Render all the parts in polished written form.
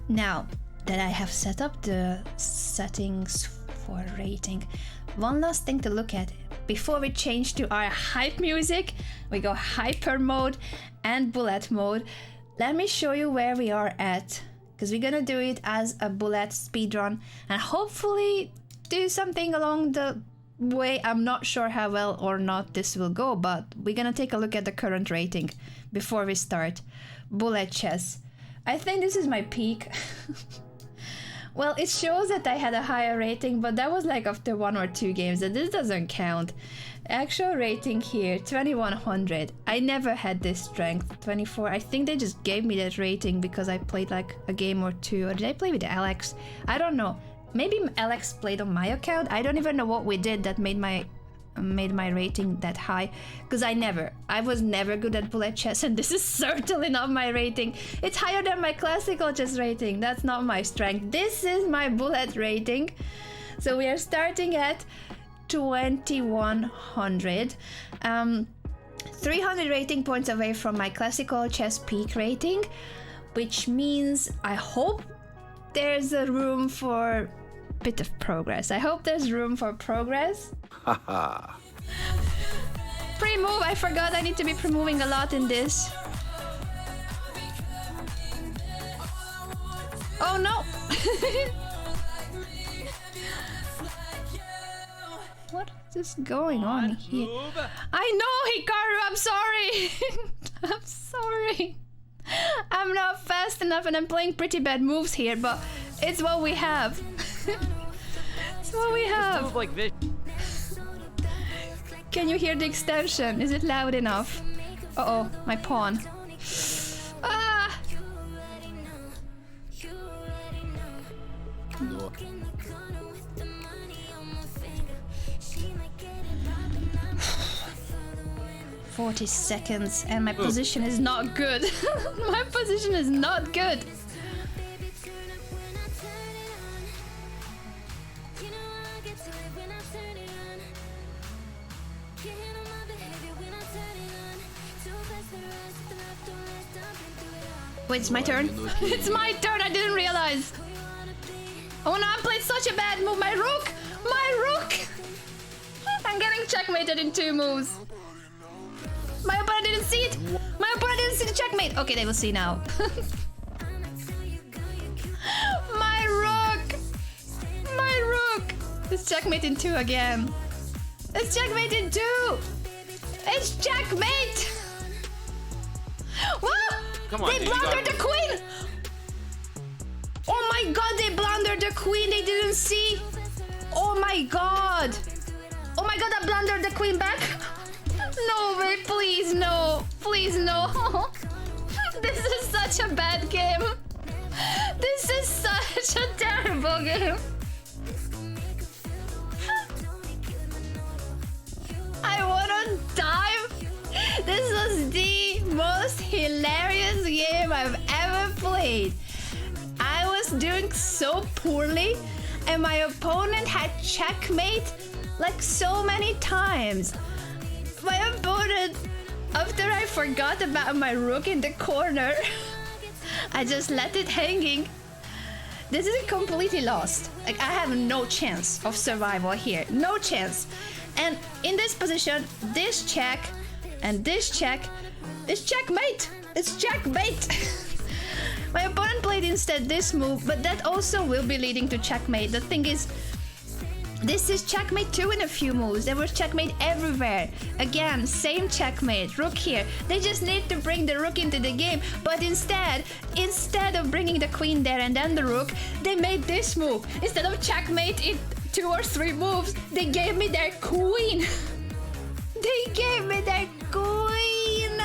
Now that I have set up the settings for rating, one last thing to look at before we change to our hype music. We go hyper mode and bullet mode. Let me show you where we are at, because we're gonna do it as a bullet speedrun and hopefully do something along the way. I'm not sure how well or not this will go, but we're gonna take a look at the current rating before we start. Bullet chess. I think this is my peak. Well, it shows that I had a higher rating, but that was like after 1 or 2 games, and this doesn't count. Actual rating here, 2100. I never had this strength, 24. I think they just gave me that rating because I played like a game or 2. Or did I play with Alex? I don't know. Maybe Alex played on my account. I don't even know what we did that made my rating that high, because I was never good at bullet chess, and this is certainly not my rating. It's higher than my classical chess rating. That's not my strength. This is my bullet rating. So we are starting at 2100, 300 rating points away from my classical chess peak rating, which means I hope there's a room for bit of progress. I hope there's room for progress. Haha. Pre-move, I forgot I need to be pre-moving a lot in this. Oh no! What is going on here? I know, Hikaru, I'm sorry! I'm sorry. I'm not fast enough and I'm playing pretty bad moves here, but it's what we have. It's what we have. Move like this. Can you hear the extension? Is it loud enough? Uh-oh, my pawn. Ah! No. 40 seconds and my position is not good. My position is not good. Wait, it's my turn? It's my turn, I didn't realize. Oh no, I played such a bad move. My rook! My rook! I'm getting checkmated in 2 moves. My opponent didn't see it! My opponent didn't see the checkmate! Okay, they will see now. My rook! My rook! It's checkmate in 2 again. It's checkmate in 2! It's checkmate! What? Come on, they dude, blundered the queen! Oh my god, they blundered the queen, they didn't see! Oh my god! Oh my god, I blundered the queen back! No way, please no! Please no! This is such a bad game! This is such a terrible game! I wanna die! This was the most hilarious game I've ever played. I was doing so poorly and my opponent had checkmate like so many times. My opponent, after I forgot about my rook in the corner, I just let it hanging. This is completely lost. Like, I have no chance of survival here. No chance. And in this position, this check and this check is checkmate. It's checkmate. My opponent played instead this move, but that also will be leading to checkmate. The thing is, this is checkmate too in a few moves. There was checkmate everywhere. Again, same checkmate. Rook here. They just need to bring the rook into the game. But instead of bringing the queen there and then the rook, they made this move. Instead of checkmate in 2 or 3 moves, they gave me their queen. They gave me their queen.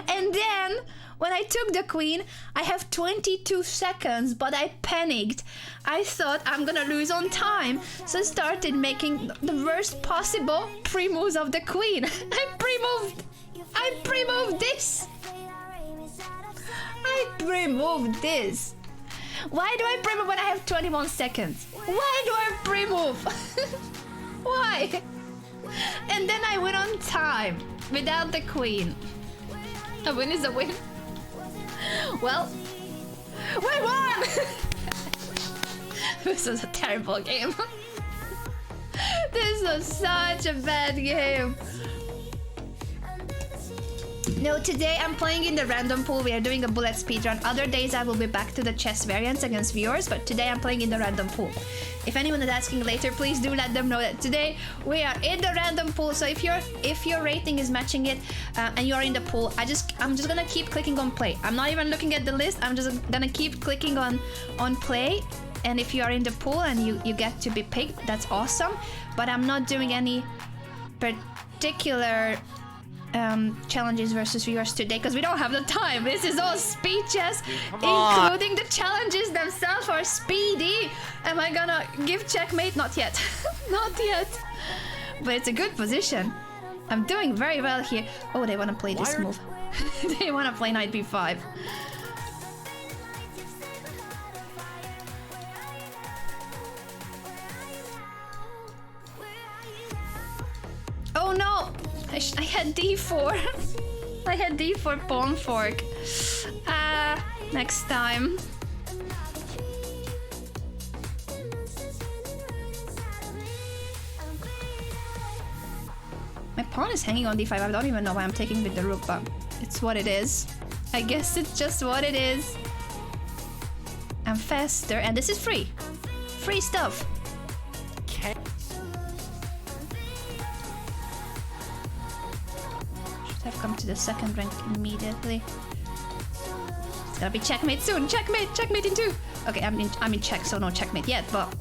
And then, when I took the queen, I have 22 seconds, but I panicked. I thought I'm gonna lose on time, so I started making the worst possible pre-moves of the queen. I pre-moved this. I pre-moved this. Why do I pre-move when I have 21 seconds? Why do I pre-move? Why? And then I went on time without the queen. A win is a win. Well, wait, what? This was a terrible game. This was such a bad game. No, today I'm playing in the random pool. We are doing a bullet speedrun. Other days I will be back to the chess variants against viewers, but today I'm playing in the random pool. If anyone is asking later, please do let them know that today we are in the random pool. So if your rating is matching it and you're in the pool, I'm just gonna keep clicking on play. I'm not even looking at the list. I'm just gonna keep clicking on play. And if you are in the pool and you get to be picked, that's awesome. But I'm not doing any particular challenges versus viewers today because we don't have the time. This is all speeches, including the challenges themselves are speedy. Am I gonna give checkmate? Not yet. Not yet. But it's a good position. I'm doing very well here. Oh, they want to play this move. They want to play knight b5. Oh no! I had d4. I had d4 pawn fork. Next time. My pawn is hanging on d5. I don't even know why I'm taking with the rook, but it's what it is. I guess it's just what it is. I'm faster, and this is free. Free stuff. Have come to the second rank immediately. It's gonna be checkmate soon. Checkmate! Checkmate in 2! Okay, I'm in check, so no checkmate yet, but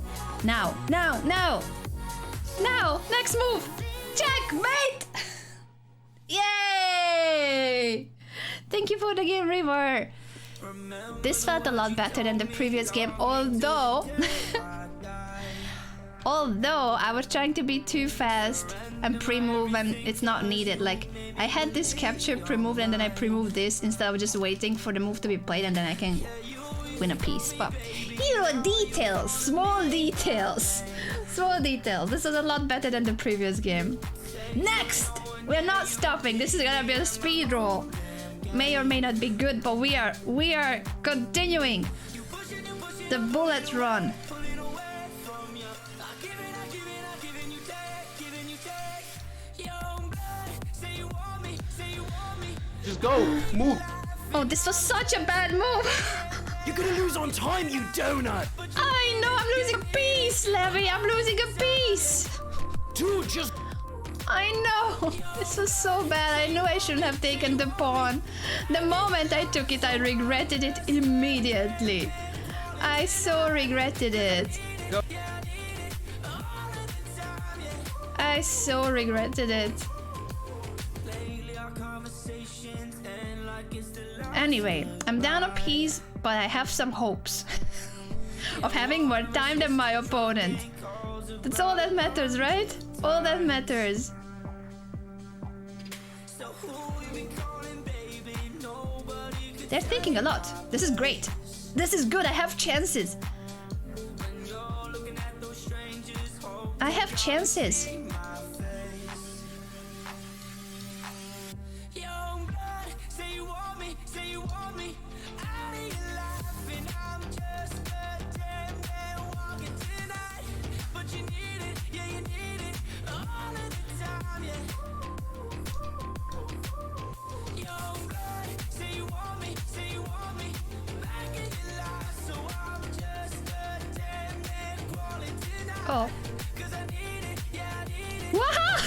now! Next move! Checkmate! Yay! Thank you for the game, River. This felt a lot better than the previous game, although I was trying to be too fast and pre-move and it's not needed. Like, I had this capture pre-move and then I pre-moved this instead of just waiting for the move to be played and then I can win a piece. But, you know, details, small details. Small details. This is a lot better than the previous game. Next! We're not stopping. This is gonna be a speed roll. May or may not be good, but we are continuing the bullet run. Just go, move. Oh, this was such a bad move. You're gonna lose on time, you donut. I know, I'm losing a piece, Levy. I'm losing a piece. Dude, just... I know. This was so bad. I knew I shouldn't have taken the pawn. The moment I took it, I regretted it immediately. I so regretted it. Go. I so regretted it. Anyway, I'm down a piece, but I have some hopes of having more time than my opponent. That's all that matters, right? All that matters. They're thinking a lot. This is great. This is good. I have chances. I have chances. Oh. Wow!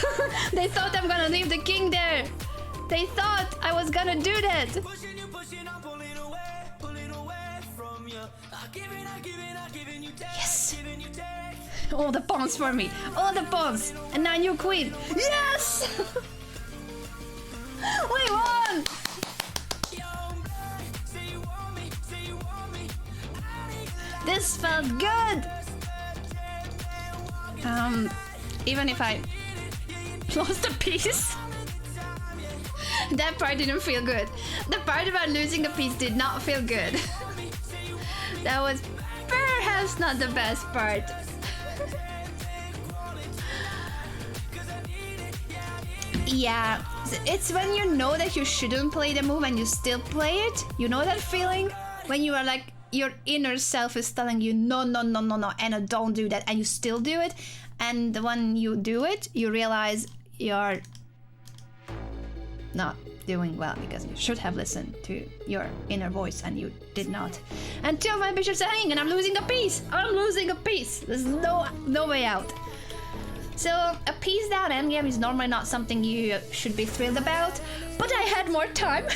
They thought I'm gonna leave the king there. They thought I was gonna do that. Yes! All the pawns for me. All the pawns. And now new queen. Yes! We won! This felt good. Even if I lost a piece, that part didn't feel good. The part about losing a piece did not feel good. That was perhaps not the best part. Yeah, it's when you know that you shouldn't play the move and you still play it. You know that feeling? When you are like, your inner self is telling you, no, no, no, no, no, Anna, don't do that, and you still do it. And when you do it, you realize you're not doing well because you should have listened to your inner voice and you did not. And two of my bishops are hanging and I'm losing a piece. I'm losing a piece. There's no way out. So a piece down endgame is normally not something you should be thrilled about, but I had more time.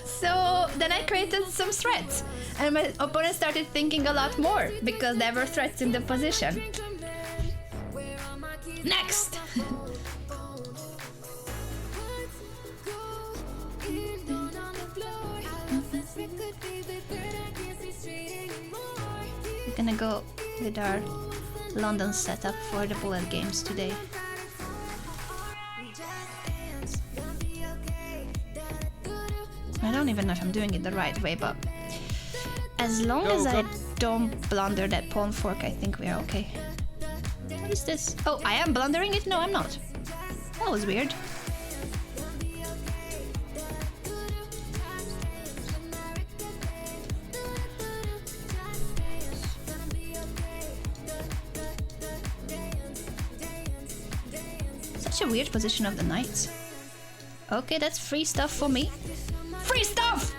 So then I created some threats and my opponent started thinking a lot more because there were threats in the position. Next! We're gonna go with our London setup for the bullet games today. I don't even know if I'm doing it the right way, but as long as I don't blunder that pawn fork, I think we are okay. What is this? Oh, I am blundering it? No, I'm not. That was weird. Such a weird position of the knights. Okay, that's free stuff for me. Free stuff!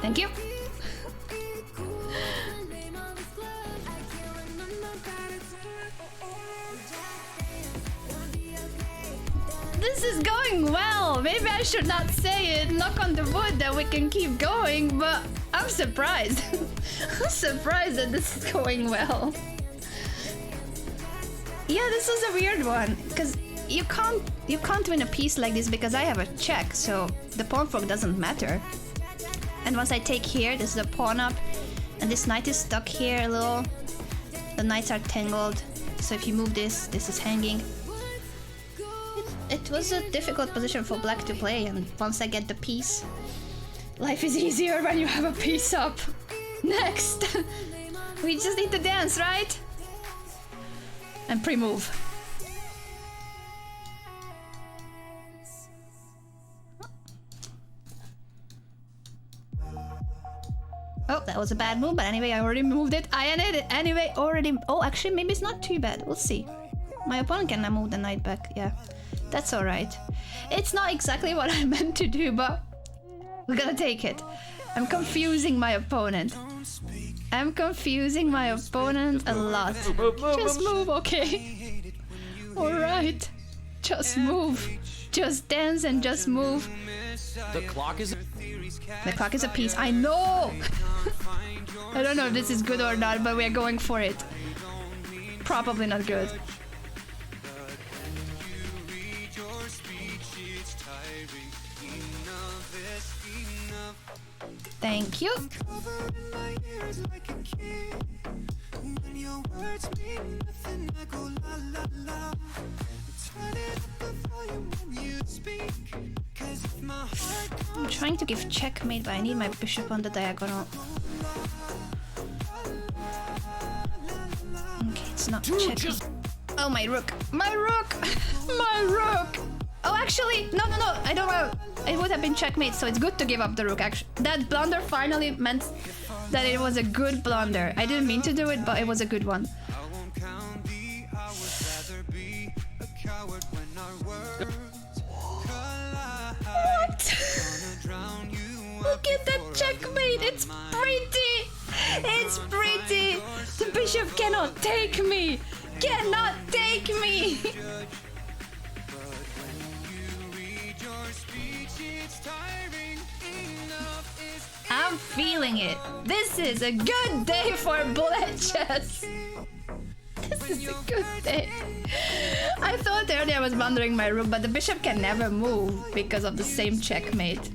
Thank you. This is going well. Maybe I should not say it, knock on the wood, that we can keep going, but I'm surprised. I'm surprised that this is going well. Yeah, this is a weird one, because you can't win a piece like this because I have a check, so the pawn fork doesn't matter. And once I take here, this is a pawn up, and this knight is stuck here a little. The knights are tangled, so if you move this, this is hanging. It was a difficult position for black to play, and once I get the piece, life is easier when you have a piece up. Next! We just need to dance, right? And pre-move. Oh, that was a bad move, but anyway, I already moved it. I ended it anyway, already. Oh, actually, maybe it's not too bad. We'll see. My opponent can move the knight back. Yeah, that's all right. It's not exactly what I meant to do, but we're gonna take it. I'm confusing my opponent. I'm confusing my opponent a lot. Just move, okay? All right. Just move. Just dance and just move. The clock is a piece. I know! I don't know if this is good or not, but we're going for it. Probably not good. Thank you. I'm trying to give checkmate, but I need my bishop on the diagonal. Okay, it's not checkmate. Oh, my rook. My rook! My rook! Oh, actually, no, I don't know. It would have been checkmate, so it's good to give up the rook, actually. That blunder finally meant that it was a good blunder. I didn't mean to do it, but it was a good one. What? Look at that checkmate! It's pretty! It's pretty! The bishop cannot take me! Cannot take me! I'm feeling it. This is a good day for bullet chess. This is a good day. I thought earlier I was blundering my rook, but the bishop can never move because of the same checkmate.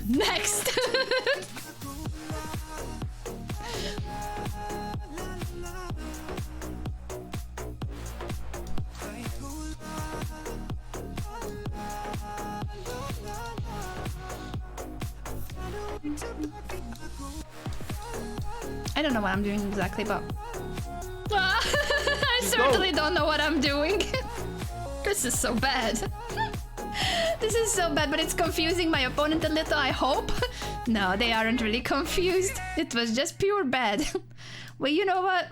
Next! I don't know what I'm doing exactly, but I certainly don't know what I'm doing. This is so bad. This is so bad, but it's confusing my opponent a little, I hope. No, they aren't really confused. It was just pure bad. Well, you know what?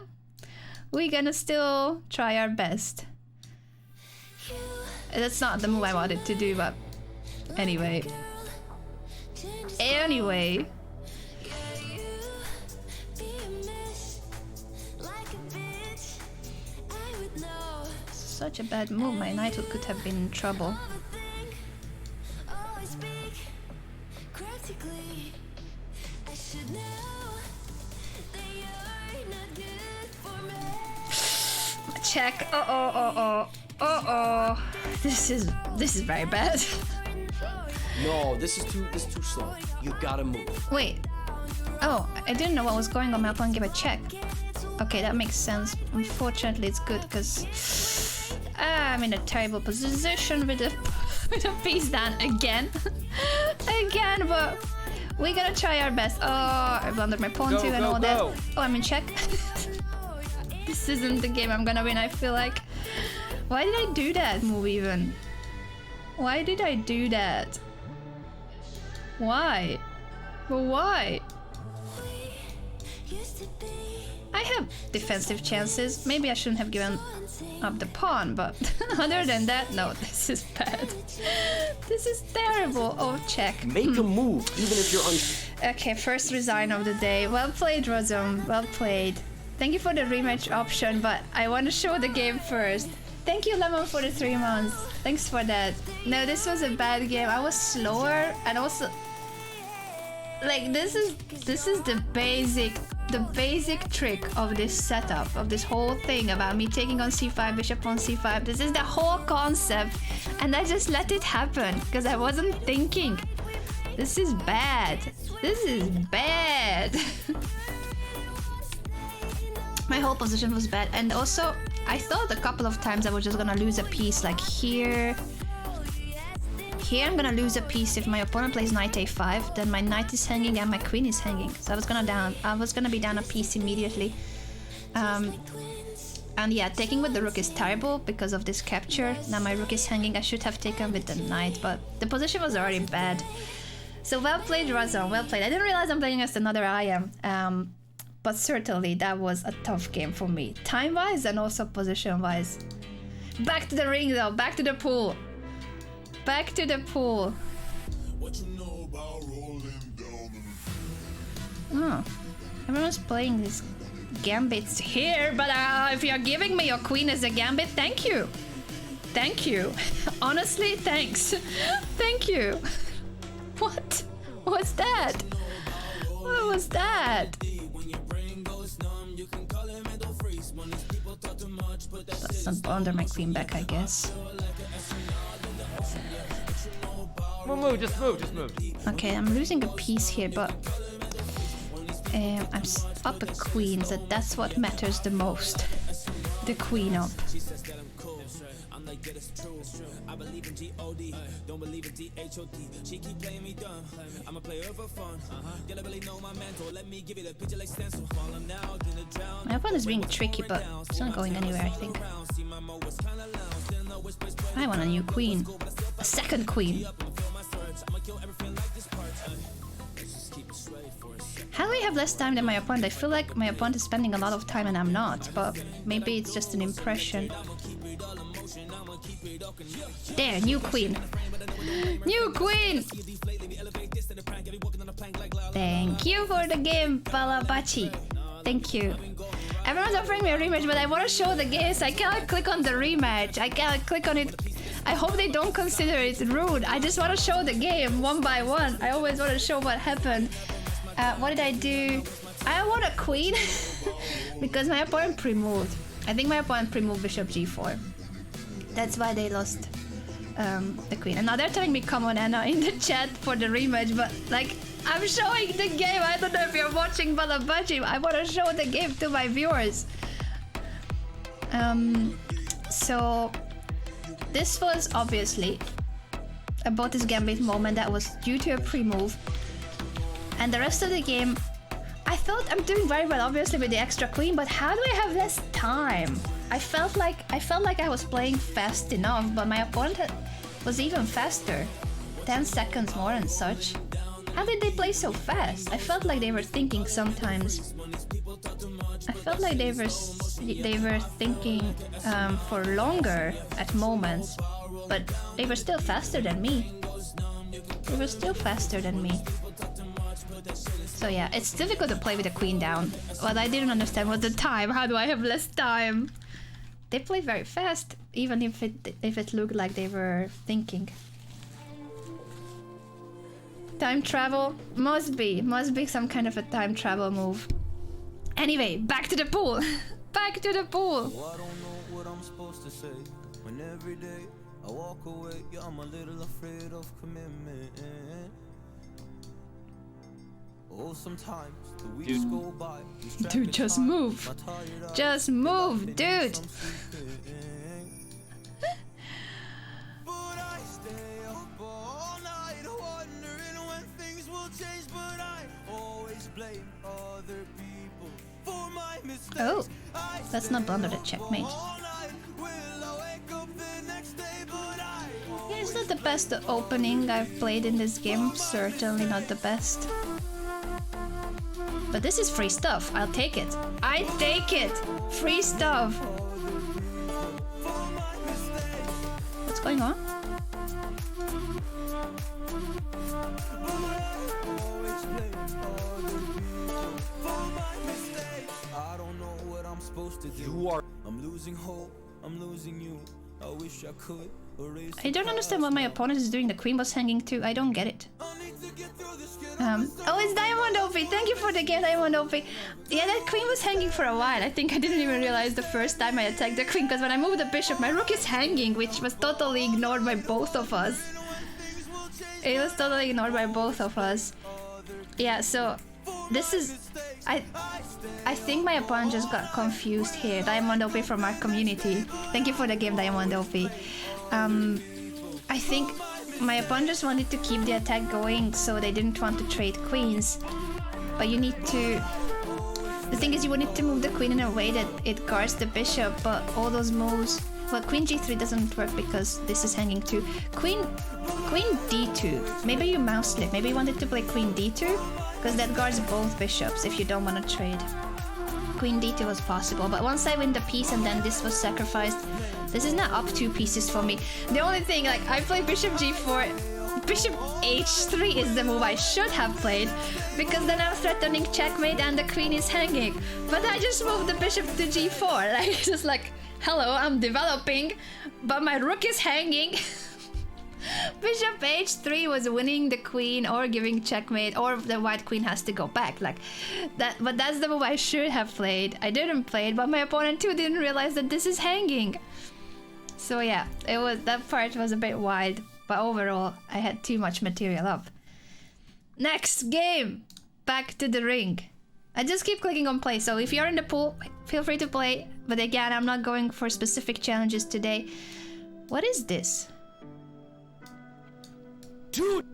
We're gonna still try our best. That's not the move I wanted to do, but anyway. Anyway. Such a bad move, my knighthood could have been in trouble. Check. Uh-oh. This is very bad. No, this is too slow. You gotta move. Wait. Oh, I didn't know what was going on. My opponent gave a check. Okay, that makes sense. Unfortunately, it's good because I'm in a terrible position with a piece down again. Again, but we're gonna try our best. Oh, I blundered my pawn too and all that. Oh, I'm in check. This isn't the game I'm gonna win, I feel like. Why did I do that move even? Why did I do that? Why? But why? I have defensive chances. Maybe I shouldn't have given up the pawn, but other than that, no, this is bad. This is terrible. Oh, check. Make a move, even if you're Okay, first resign of the day. Well played, Rozum. Well played. Thank you for the rematch option, but I want to show the game first. Thank you, Lemon, for the 3 months. Thanks for that. No, this was a bad game. I was slower, and also, like, this is the basic trick of this setup, of this whole thing about me taking on c5, bishop on c5. This is the whole concept, and I just let it happen because I wasn't thinking. This is bad. This is bad. My whole position was bad, and also I thought a couple of times I was just gonna lose a piece, like here. Here I'm gonna lose a piece if my opponent plays knight a5, then my knight is hanging and my queen is hanging. So I was gonna be down a piece immediately. And yeah, taking with the rook is terrible because of this capture. Now my rook is hanging. I should have taken with the knight, but the position was already bad. So well played, Razan. Well played. I didn't realize I'm playing against another IM. But certainly that was a tough game for me, time-wise and also position-wise. Back to the ring though, back to the pool. Back to the pool. Oh, everyone's playing these gambits here, but if you're giving me your queen as a gambit, thank you. Thank you. Honestly, thanks. Thank you. What was that? What was that? Let's not blunder my queen back, I guess. Move, just move. Okay, I'm losing a piece here, but I'm up a queen, so that's what matters the most. The queen up. My opponent is being tricky, but it's not going anywhere, I think. I want a new queen. A second queen. How do I have less time than my opponent? I feel like my opponent is spending a lot of time and I'm not, but maybe it's just an impression. There, new queen. New queen! Thank you for the game, Balabachi. Thank you. Everyone's offering me a rematch, but I want to show the game, so I cannot click on the rematch. I cannot click on it. I hope they don't consider it rude. I just want to show the game one by one. I always want to show what happened. What did I do? I want a queen because my opponent pre-moved. I think my opponent pre-moved bishop g4. That's why they lost the queen. And now they're telling me come on Anna in the chat for the rematch, but like I'm showing the game. I don't know if you're watching Balabachi. I want to show the game to my viewers. So this was obviously a Botis Gambit moment that was due to a pre-move. And the rest of the game, I thought I'm doing very well, obviously, with the extra queen, but how do I have less time? I felt like I was playing fast enough, but my opponent was even faster. 10 seconds more and such. How did they play so fast? I felt like they were thinking sometimes. I felt like they were thinking for longer at moments, but they were still faster than me. They were still faster than me. So yeah, it's difficult to play with the queen down. What I didn't understand was the time. How do I have less time? They play very fast, even if it looked like they were thinking. Time travel? Must be some kind of a time travel move. Anyway, back to the pool. Back to the pool. I don't know what I'm supposed to say when every day I walk away. Yeah, I'm a little afraid of commitment. Oh, sometimes the weeks go by. Dude, just move. Just move, dude. But I stay up all night wondering when things will change. But I always blame other people for my mistakes. Oh, let's not blunder the checkmate. Yeah, it's not the best opening I've played in this game. Certainly not the best. But this is free stuff. I'll take it. I take it. Free stuff. What's going on? I don't know what I'm supposed to do. I'm losing hope. I'm losing you. I wish I could erase. I don't understand what my opponent is doing. The queen was hanging too. I don't get it. Oh, it's Diamond OP. Thank you for the game, Diamond OP. Yeah, that queen was hanging for a while. I think I didn't even realize the first time I attacked the queen, because when I moved the bishop, my rook is hanging, which was totally ignored by both of us. It was totally ignored by both of us. Yeah, so this is... I think my opponent just got confused here. Diamond OP from our community. Thank you for the game, Diamond OP. I think my opponent just wanted to keep the attack going, so they didn't want to trade queens. But you need to... The thing is, you would need to move the queen in a way that it guards the bishop, but all those moves... Well, queen g3 doesn't work because this is hanging too. Queen d2. Maybe you mouse slip. Maybe you wanted to play queen d2, because that guards both bishops if you don't want to trade. Queen d2 was possible, but once I win the piece and then this was sacrificed, this is not up 2 pieces for me. The only thing, like, I play bishop g4, bishop h3 is the move I should have played, because then I'm threatening checkmate and the queen is hanging. But I just moved the bishop to g4, like, just like, hello, I'm developing, but my rook is hanging. Bishop h3 was winning the queen or giving checkmate, or the white queen has to go back, like that. But that's the move I should have played. I didn't play it, but my opponent too didn't realize that this is hanging. So yeah, that part was a bit wild, but overall I had too much material up. Next game, back to the ring. I just keep clicking on play, so if you're in the pool, feel free to play. But again, I'm not going for specific challenges today. What is this? Dude!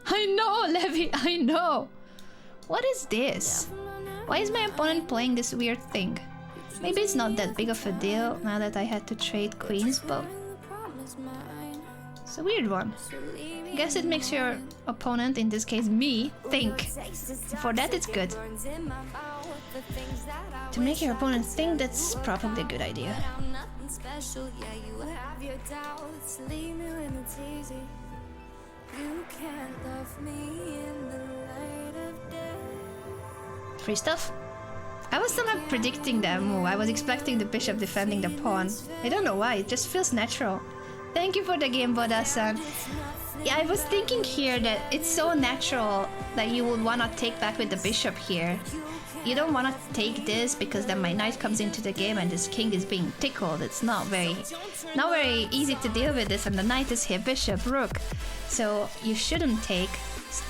I know, Levi, I know! What is this? Why is my opponent playing this weird thing? Maybe it's not that big of a deal now that I had to trade queens, but... It's a weird one. I guess it makes your opponent, in this case me, think. For that it's good. To make your opponent think, that's probably a good idea. Free stuff? I was somehow predicting that move. I was expecting the bishop defending the pawn. I don't know why, it just feels natural. Thank you for the game, Boda-san. Yeah, I was thinking here that it's so natural that you would want to take back with the bishop here. You don't want to take this because then my knight comes into the game and this king is being tickled. It's not very easy to deal with this, and the knight is here, bishop, rook. So you shouldn't take.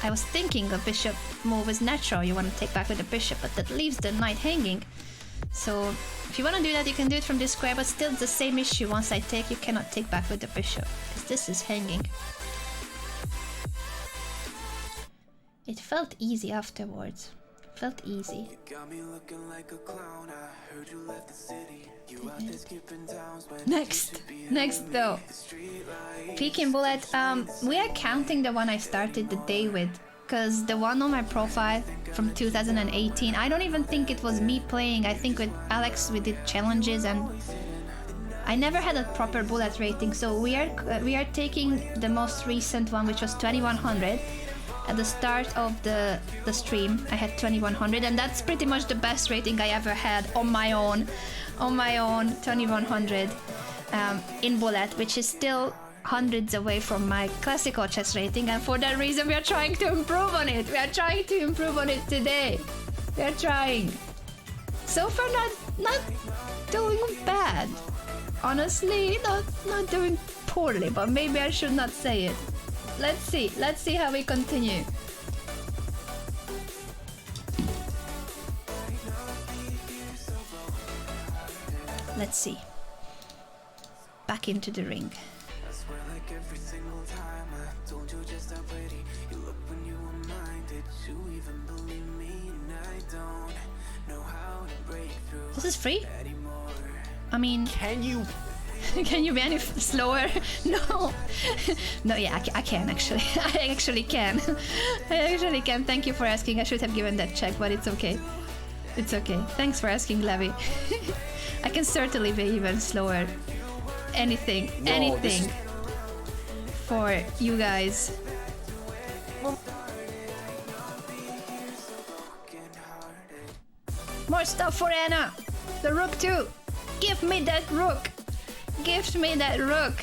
I was thinking a bishop move is natural. You want to take back with the bishop, but that leaves the knight hanging. So if you want to do that, you can do it from this square, but still it's the same issue. Once I take, you cannot take back with the bishop because this is hanging. It felt easy afterwards. Felt easy. Got me looking like a clown. I heard you left the city. You out there skipping towns when Next though. Peking Bullet, we are counting the one I started the day with, because the one on my profile from 2018, I don't even think it was me playing. I think with Alex we did challenges and I never had a proper bullet rating, so we are taking the most recent one, which was 2100. At the start of the stream, I had 2100, and that's pretty much the best rating I ever had on my own 2100 in bullet, which is still hundreds away from my classical chess rating, and for that reason we are trying to improve on it. We are trying to improve on it today. We are trying. So far not doing bad. Honestly, not doing poorly, but maybe I should not say it. Let's see how we continue. Let's see. Back into the ring. I swear like every single time I told you just how pretty you look when you were mine. Did you even believe me? And I don't know how to break through This is free? anymore. I mean, Can you? can you be any slower? No. No, yeah, I can actually. I actually can. I actually can. Thank you for asking. I should have given that check, but it's okay. It's okay. Thanks for asking, Levy. I can certainly be even slower. Anything for you guys. More stuff for Anna. The rook too. Give me that rook. Give me that rook.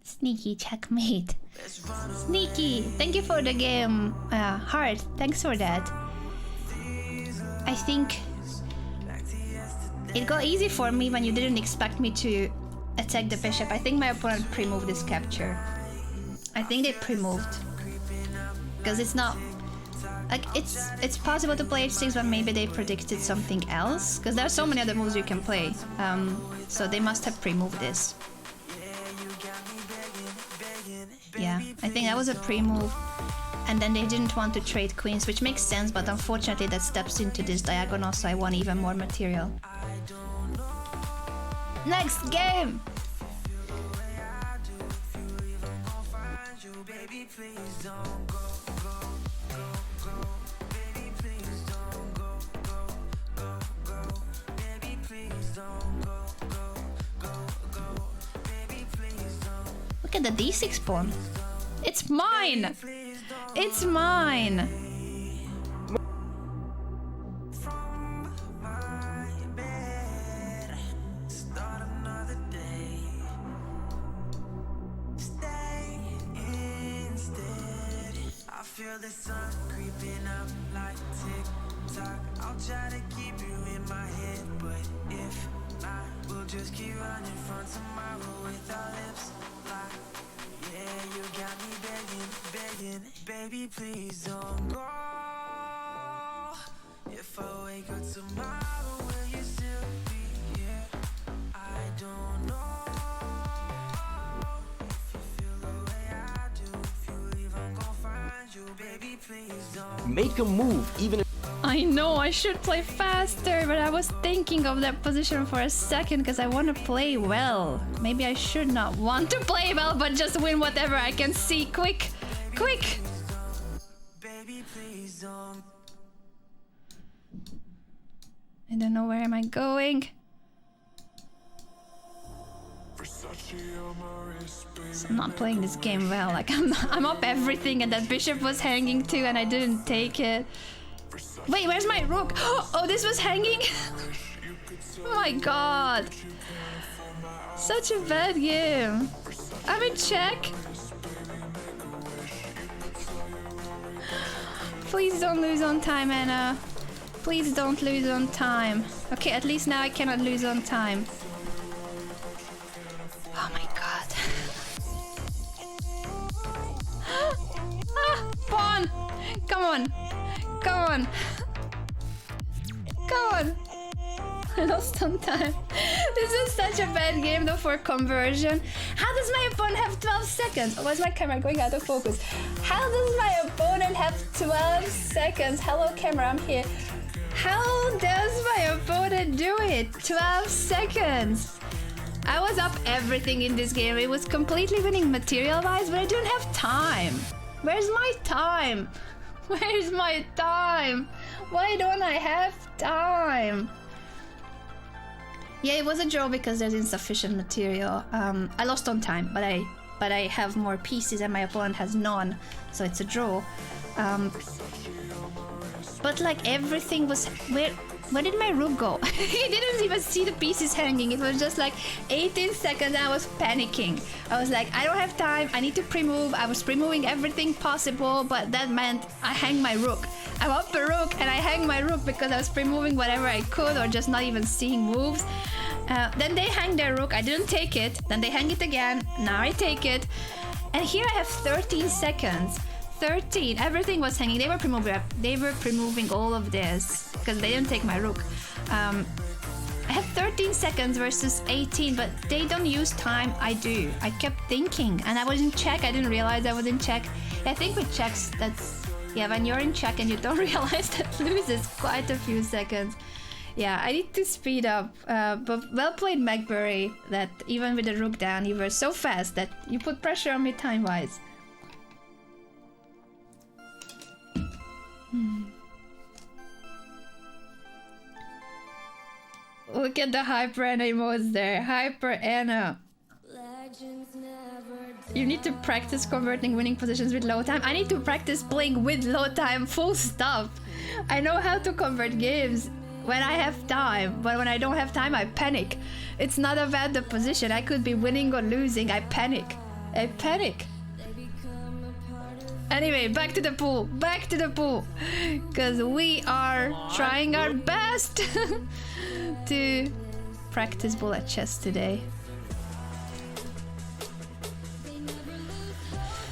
Sneaky checkmate. Sneaky. Thank you for the game. Heart. Thanks for that. I think it got easy for me when you didn't expect me to attack the bishop. I think my opponent pre-moved this capture. I think they pre-moved. Because it's not... Like, it's possible to play h6, but maybe they predicted something else. Because there are so many other moves you can play. So they must have pre-moved this. Yeah, I think that was a pre-move. And then they didn't want to trade queens, which makes sense, but unfortunately that steps into this diagonal, so I want even more material. Next game! Look at the d6 pawn. It's mine! It's mine! Feel the sun creeping up like tick-tock. I'll try to keep you in my head, but if not, we'll just keep running from tomorrow with our lips locked. Yeah, you got me begging, baby, please don't go. If I wake up tomorrow, will you still be here? I don't know. Make a move, even if... I know I should play faster, but I was thinking of that position for a second because I want to play well. Maybe I should not want to play well, but just win whatever I can see. Quick! Quick! I don't know where am I going. So I'm not playing this game well. Like I'm up everything, and that bishop was hanging too, and I didn't take it. Wait, where's my rook? Oh, this was hanging. Oh my god! Such a bad game. I'm in check. Please don't lose on time, Anna. Please don't lose on time. Okay, at least now I cannot lose on time. Oh my god. Ah, pawn! Come on! Come on! Come on! I lost on time. This is such a bad game though for conversion. How does my opponent have 12 seconds? Oh, why is my camera going out of focus? How does my opponent have 12 seconds? Hello camera, I'm here. How does my opponent do it? 12 seconds. I was up everything in this game. It was completely winning material-wise, but I don't have time. Where's my time? Where's my time? Why don't I have time? Yeah, it was a draw because there's insufficient material. I lost on time, but I have more pieces and my opponent has none, so it's a draw. But like everything was where did my rook go? He didn't even see the pieces hanging. It was just like 18 seconds and I was panicking. I was like, I don't have time, I need to pre-move. I was pre-moving everything possible, but that meant I hang my rook. I'm up a rook and I hang my rook because I was pre-moving whatever I could or just not even seeing moves. Then they hang their rook, I didn't take it. Then they hang it again, now I take it. And here I have 13 seconds. 13, everything was hanging. They were pre-moving all of this because they didn't take my rook. I have 13 seconds versus 18, but they don't use time. I do. I kept thinking and I was in check. I didn't realize I was in check. I think with checks, that's, yeah, when you're in check and you don't realize that loses quite a few seconds. Yeah, I need to speed up. But well played, McBurry, that even with the rook down, you were so fast that you put pressure on me time-wise. Look at the Hyper Anna emotes there. Hyper Anna. You need to practice converting winning positions with low time. I need to practice playing with low time, full stop. I know how to convert games when I have time, but when I don't have time, I panic. It's not about the position. I could be winning or losing. I panic. I panic. Anyway, back to the pool. Back to the pool. Because we are trying our best to practice bullet chess today.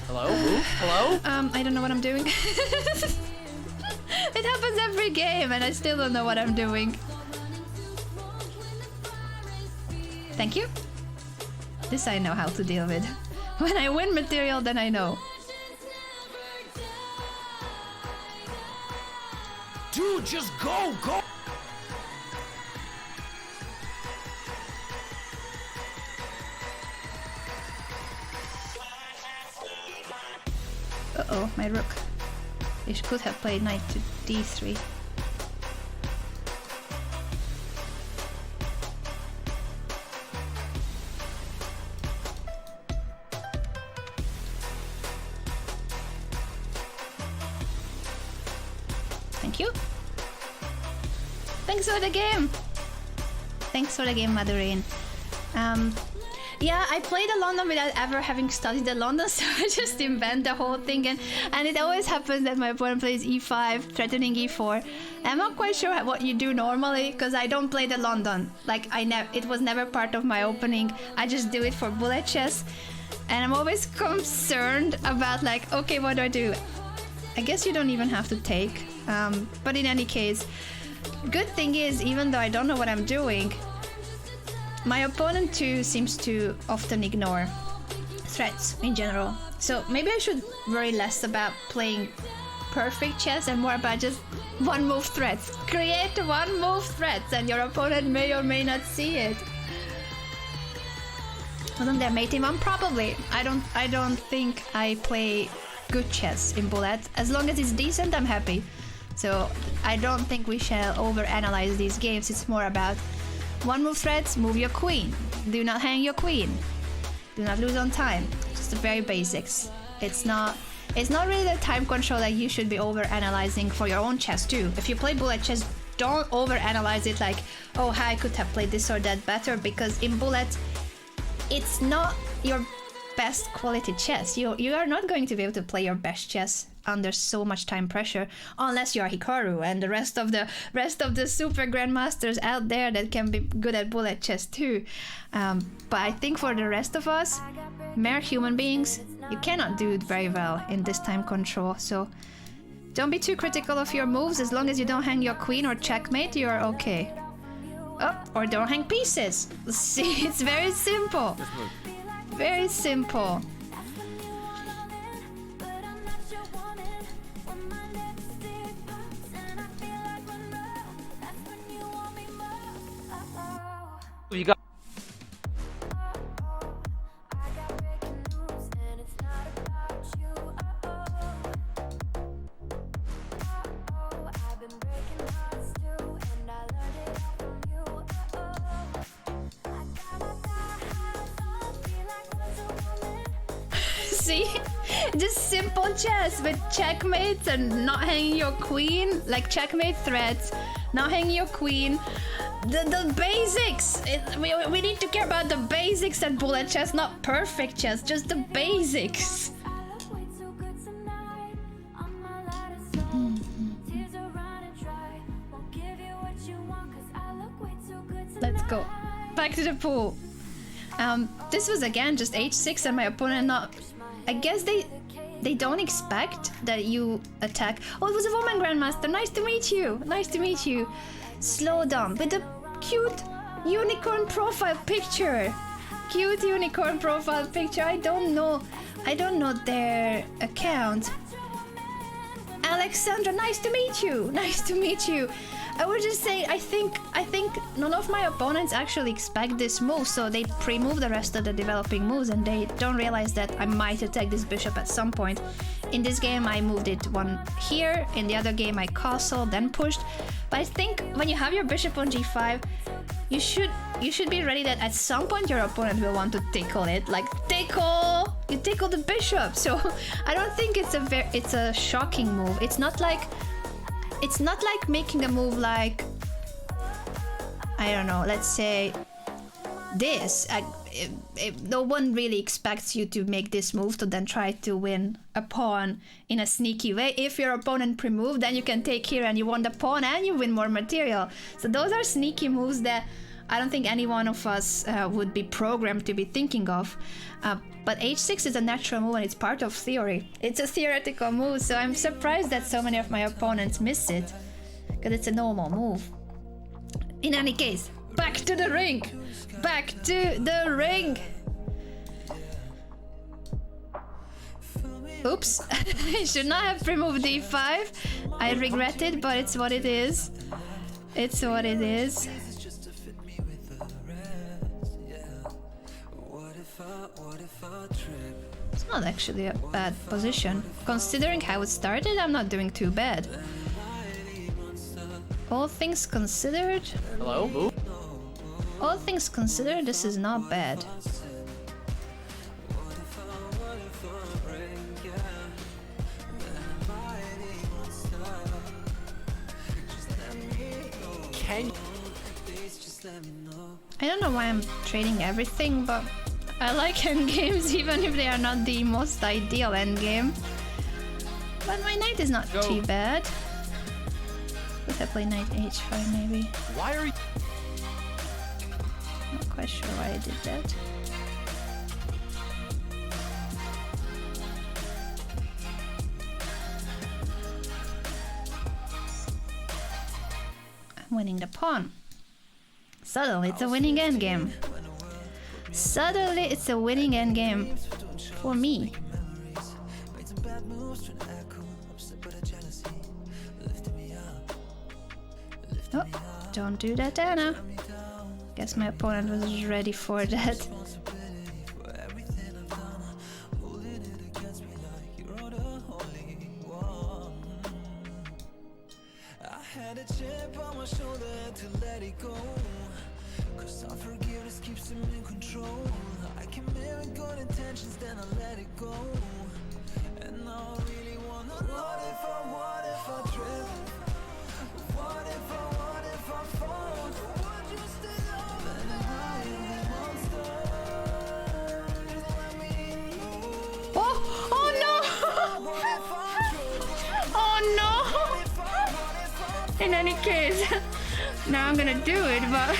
Hello? Move? Hello? I don't know what I'm doing. It happens every game and I still don't know what I'm doing. Thank you. This I know how to deal with. When I win material, then I know. Dude, just go! Go! Uh-oh, my rook. You could have played knight to d3. Thank you. Thanks for the game. Thanks for the game, Madurine. Yeah, I played the London without ever having studied the London, so I just invent the whole thing, and it always happens that my opponent plays e5, threatening e4. I'm not quite sure what you do normally, because I don't play the London. Like, it was never part of my opening. I just do it for bullet chess, and I'm always concerned about, like, okay, what do I do? I guess you don't even have to take, but in any case, good thing is, even though I don't know what I'm doing, my opponent too seems to often ignore threats in general. So maybe I should worry less about playing perfect chess and more about just one move threats. Create one move threats and your opponent may or may not see it. Wasn't there mate team on? Probably. I don't think I play good chess in bullet. As long as it's decent, I'm happy. So I don't think we shall overanalyze these games. It's more about one move threats, move your queen. Do not hang your queen. Do not lose on time. Just the very basics. It's not really the time control that you should be over-analyzing for your own chess too. If you play bullet chess, don't over-analyze it like, oh, I could have played this or that better, because in bullet, it's not your best quality chess. You are not going to be able to play your best chess under so much time pressure unless you are Hikaru and the rest of the super grandmasters out there that can be good at bullet chess too. But I think for the rest of us, mere human beings, you cannot do it very well in this time control. So don't be too critical of your moves. As long as you don't hang your queen or checkmate, you are okay. Oh, or don't hang pieces. See, it's very simple. Very simple. You got. See? Just simple chess with checkmates and not hanging your queen, like checkmate threats, not hanging your queen. The basics! We need to care about the basics at bullet chess, not perfect chess, just the basics. Let's go. Back to the pool. This was again just h6 and my opponent not... I guess they don't expect that you attack. Oh, it was a woman grandmaster. Nice to meet you. Nice to meet you. Slow down with a cute unicorn profile picture. Cute unicorn profile picture. I don't know their account. Alexandra, nice to meet you. Nice to meet you. I would just say I think none of my opponents actually expect this move, so they pre-move the rest of the developing moves and they don't realize that I might attack this bishop at some point. In this game I moved it one here, in the other game I castled, then pushed. But I think when you have your bishop on g5, you should be ready that at some point your opponent will want to tickle it, like tickle! You tickle the bishop. So I don't think it's a shocking move. It's not like making a move like, I don't know, let's say this. No one really expects you to make this move to then try to win a pawn in a sneaky way. If your opponent pre-move, then you can take here and you won the pawn and you win more material. So those are sneaky moves that I don't think any one of us would be programmed to be thinking of. But h6 is a natural move and it's part of theory. It's a theoretical move, so I'm surprised that so many of my opponents miss it. Because it's a normal move. In any case, back to the ring! Back to the ring! Oops, I should not have removed d5. I regret it, but it's what it is. It's what it is. It's not actually a bad position. Considering how it started, I'm not doing too bad. All things considered... Hello? Who? All things considered, this is not bad. Can I don't know why I'm trading everything, but I like endgames even if they are not the most ideal endgame. But my knight is not too bad. If I play knight h5 maybe. Why are you... Not quite sure why I did that. I'm winning the pawn. Suddenly it's a winning endgame. Suddenly it's a winning endgame for me. Oh, don't do that, Anna. Guess my opponent was ready for that. Had a chip on my shoulder to let it go, 'cause our forgiveness keeps him in control. I can bear with good intentions, then I let it go. And now I really wanna, what if I trip? What if I fall? Would you still love me? Then I am the monster. Let me In any case, now I'm gonna do it, but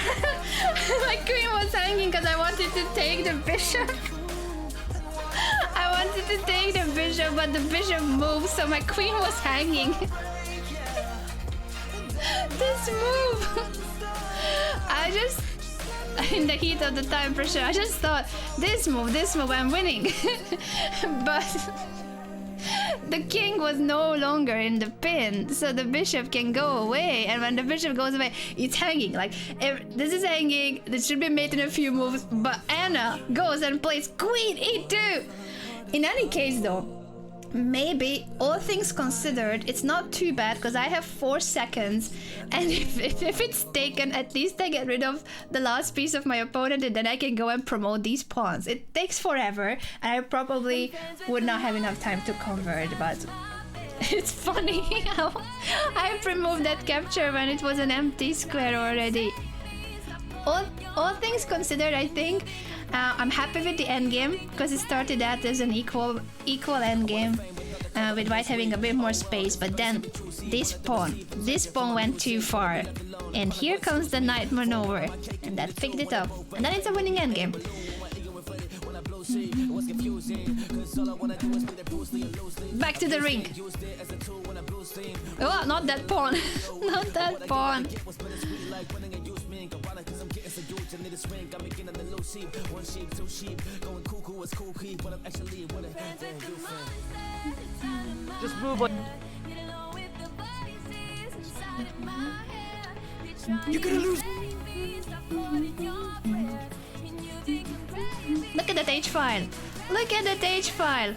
my queen was hanging because I wanted to take the bishop. I wanted to take the bishop, but the bishop moved, so my queen was hanging. This move! I just, in the heat of the time pressure, I just thought, this move, I'm winning. But the king was no longer in the pin, so the bishop can go away, and when the bishop goes away, it's hanging. Like, this is hanging, this should be made in a few moves, but Anna goes and plays queen e2! In any case though, maybe, all things considered, it's not too bad because I have 4 seconds, and if it's taken, at least I get rid of the last piece of my opponent, and then I can go and promote these pawns. It takes forever, and I probably would not have enough time to convert, but it's funny how I removed that capture when it was an empty square already. All things considered, I think I'm happy with the endgame because it started out as an equal endgame with white having a bit more space, but then this pawn went too far, and here comes the knight maneuver, and that picked it up, and then it's a winning endgame. Back to the ring. Oh, not that pawn. Not that pawn. Just move like. You're gonna lose. Look at that H file. Look at that H file.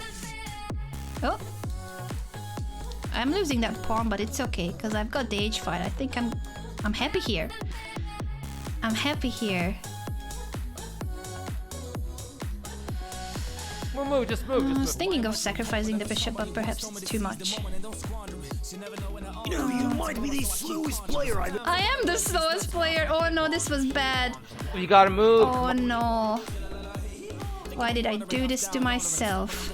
Oh. I'm losing that pawn, but it's okay because I've got the H file. I think I'm happy here. I'm happy here. Move, just move. I was thinking of sacrificing the bishop, but perhaps it's too much. You know, you might be the slowest player I've. I am the slowest player. Oh no, this was bad. You gotta move. Oh no. Why did I do this to myself?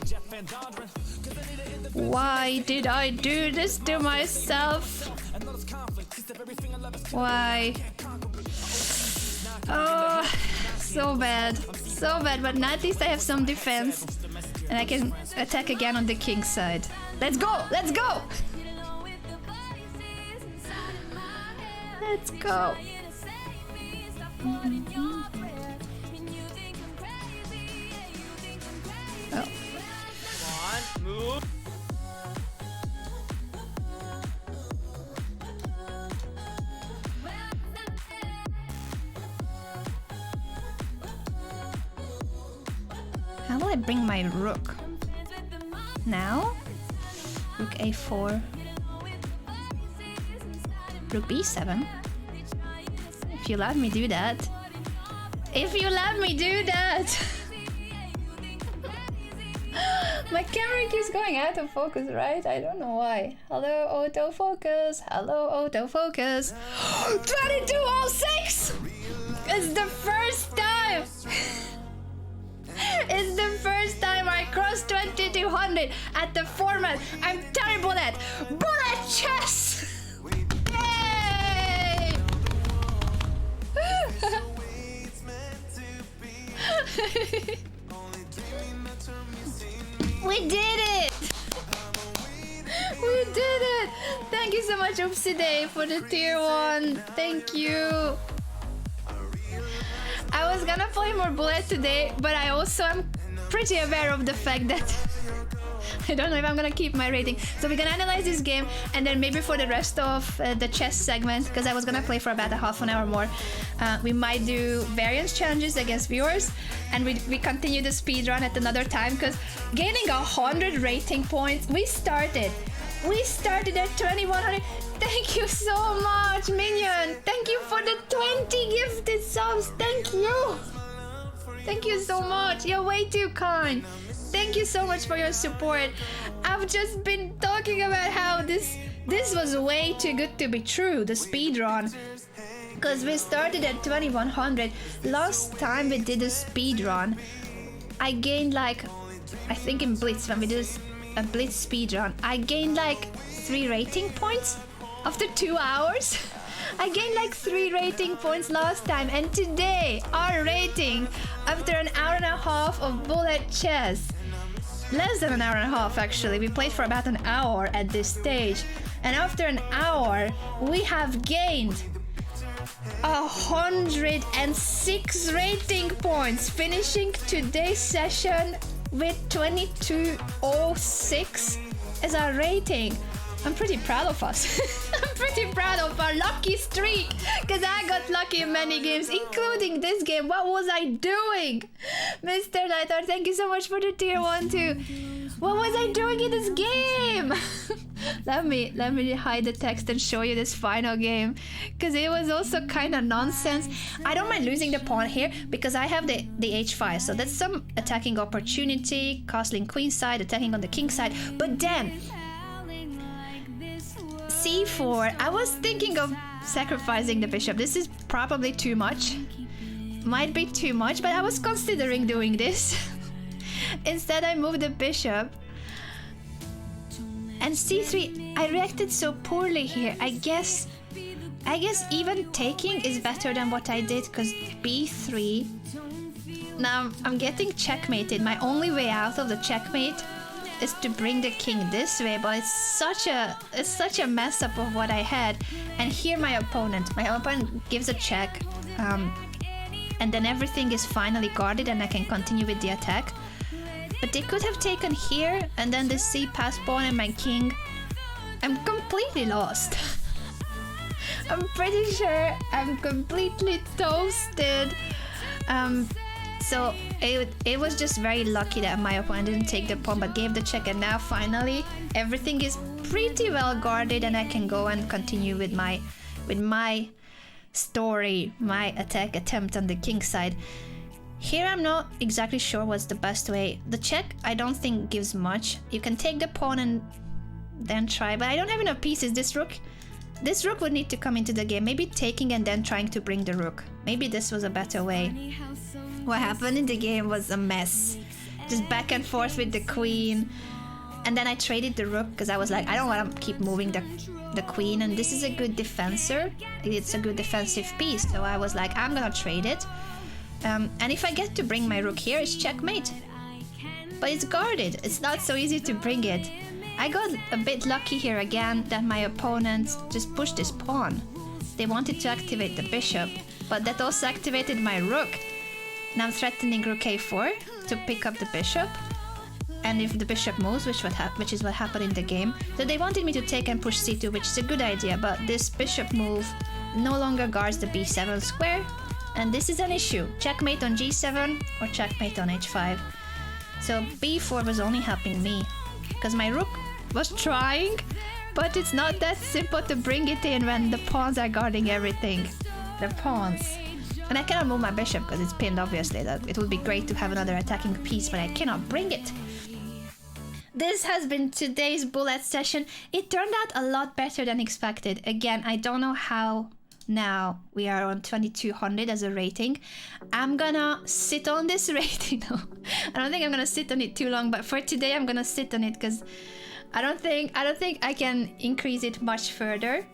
Why did I do this to myself? Why? Oh, so bad. So bad, but now at least I have some defense. And I can attack again on the king's side. Let's go! Let's go! Let's go! Oh. Come on, move. How will I bring my rook? Now? Rook a4. Rook b7. If you let me do that. If you let me do that! My camera keeps going out of focus, right? I don't know why. Hello, autofocus. Hello, autofocus. 2206! It's the first time! It's the first time I crossed 2200 at the format I'm terrible at. Bullet chess! Yay! We did it! We did it! Thank you so much, Oopsie Day, for the tier 1. Thank you. I was gonna play more Bullet today, but I also am pretty aware of the fact that I don't know if I'm gonna keep my rating. So we're gonna analyze this game, and then maybe for the rest of the chess segment, because I was gonna play for about a half an hour more, we might do variance challenges against viewers, and we continue the speed run at another time, because gaining 100 rating points, we started at 2100. Thank you so much, Minion. Thank you for the 20 gifted subs. Thank you. Thank you so much. You're way too kind. Thank you so much for your support. I've just been talking about how this was way too good to be true, the speedrun. Because we started at 2100. Last time we did a speedrun, I gained like, I think in Blitz, when we did a Blitz speedrun, I gained like 3 rating points. after 2 hours. I gained like 3 rating points last time, and today our rating after an hour and a half of bullet chess, less than an hour and a half actually, we played for about an hour at this stage, and after an hour we have gained 106 rating points, finishing today's session with 2206 as our rating. I'm pretty proud of us. I'm pretty proud of our lucky streak, because I got lucky in many games, including this game. What was I doing? Mr. Nighthawk, thank you so much for the tier 1 too. What was I doing in this game? let me hide the text and show you this final game, because it was also kind of nonsense. I don't mind losing the pawn here because I have the h5, so that's some attacking opportunity, castling queen side, attacking on the king side. But then c4, I was thinking of sacrificing the bishop. This is probably too much, might be too much, but I was considering doing this. Instead I moved the bishop, and c3, I reacted so poorly here. I guess even taking is better than what I did, because b3, now I'm getting checkmated. My only way out of the checkmate is to bring the king this way, but it's such a mess up of what I had. And here my opponent gives a check, and then everything is finally guarded and I can continue with the attack. But they could have taken here and then the c pass pawn and my king. I'm completely lost. I'm pretty sure I'm completely toasted. So it was just very lucky that my opponent didn't take the pawn but gave the check, and now finally everything is pretty well guarded and I can go and continue with my story, my attack attempt on the king side. Here I'm not exactly sure what's the best way. The check I don't think gives much. You can take the pawn and then try, but I don't have enough pieces. This rook would need to come into the game. Maybe taking and then trying to bring the rook. Maybe this was a better way. What happened in the game was a mess. Just back and forth with the queen. And then I traded the rook because I was like, I don't want to keep moving the queen, and this is a good defensor. It's a good defensive piece. So I was like, I'm gonna trade it. And if I get to bring my rook here, it's checkmate. But it's guarded. It's not so easy to bring it. I got a bit lucky here again that my opponents just pushed this pawn. They wanted to activate the bishop, but that also activated my rook. Now I'm threatening rook a4 to pick up the bishop. And if the bishop moves, which is what happened in the game, so they wanted me to take and push c2, which is a good idea, but this bishop move no longer guards the b7 square, and this is an issue. Checkmate on g7 or checkmate on h5. So b4 was only helping me, because my rook was trying, but it's not that simple to bring it in when the pawns are guarding everything. The pawns. And I cannot move my bishop because it's pinned, obviously. That it would be great to have another attacking piece, but I cannot bring it. This has been today's bullet session. It turned out a lot better than expected. Again, I don't know how now we are on 2200 as a rating. I'm gonna sit on this rating. No, I don't think I'm gonna sit on it too long, but for today I'm gonna sit on it because I don't think I can increase it much further.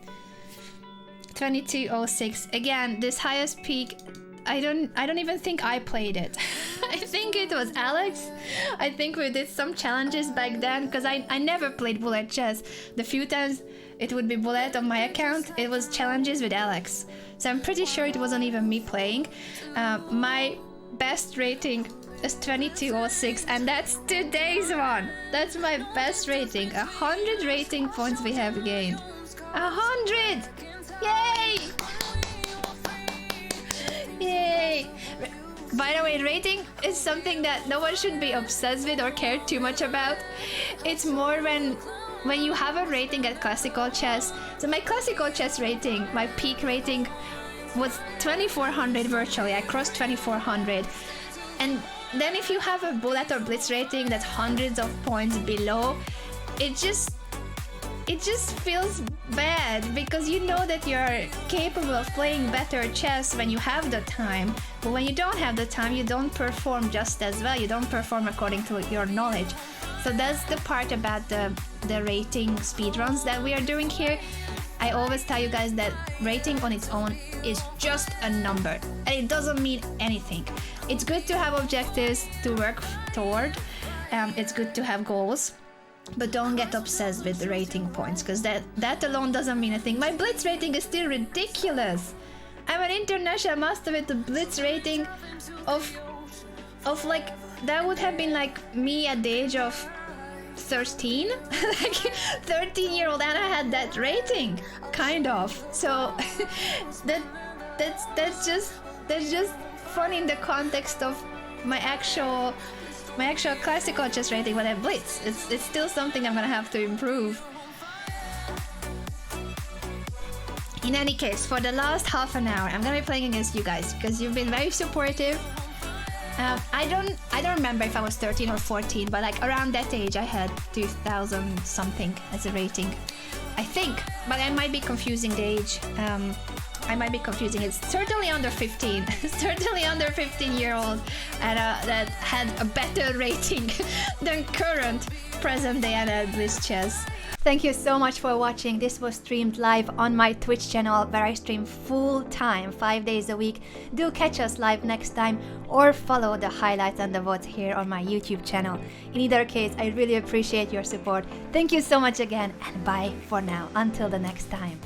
2206. Again, this highest peak, I don't even think I played it. I think it was Alex. I think we did some challenges back then, because I never played bullet chess. The few times it would be bullet on my account, it was challenges with Alex. So I'm pretty sure it wasn't even me playing. My best rating is 2206, and that's today's one. That's my best rating. 100 rating points we have gained. 100! Yay! Yay! By the way, rating is something that no one should be obsessed with or care too much about. It's more when you have a rating at classical chess. So my classical chess rating, my peak rating was 2400 virtually. I crossed 2400. And then if you have a bullet or blitz rating that's hundreds of points below, it just feels bad, because you know that you're capable of playing better chess when you have the time, but when you don't have the time, you don't perform just as well. You don't perform according to your knowledge. So that's the part about the rating speedruns that we are doing here. I always tell you guys that rating on its own is just a number and it doesn't mean anything. It's good to have objectives to work toward. It's good to have goals, but don't get obsessed with the rating points, because that alone doesn't mean a thing. My Blitz rating is still ridiculous. I'm an international master with a Blitz rating of like, that would have been like me at the age of 13, like 13-year-old Anna had that rating, kind of. So that's just fun in the context of my actual classical chess rating when I Blitz. It's still something I'm gonna have to improve. In any case, for the last half an hour, I'm gonna be playing against you guys because you've been very supportive. I don't remember if I was 13 or 14, but like around that age I had 2000 something as a rating, I think, but I might be confusing the age. I might be confusing. It's certainly under 15, certainly under 15-year-old, and that had a better rating than current present-day Anna at Blitz Chess. Thank you so much for watching. This was streamed live on my Twitch channel where I stream full time, 5 days a week. Do catch us live next time or follow the highlights and the VODs here on my YouTube channel. In either case, I really appreciate your support. Thank you so much again, and bye for now. Until the next time.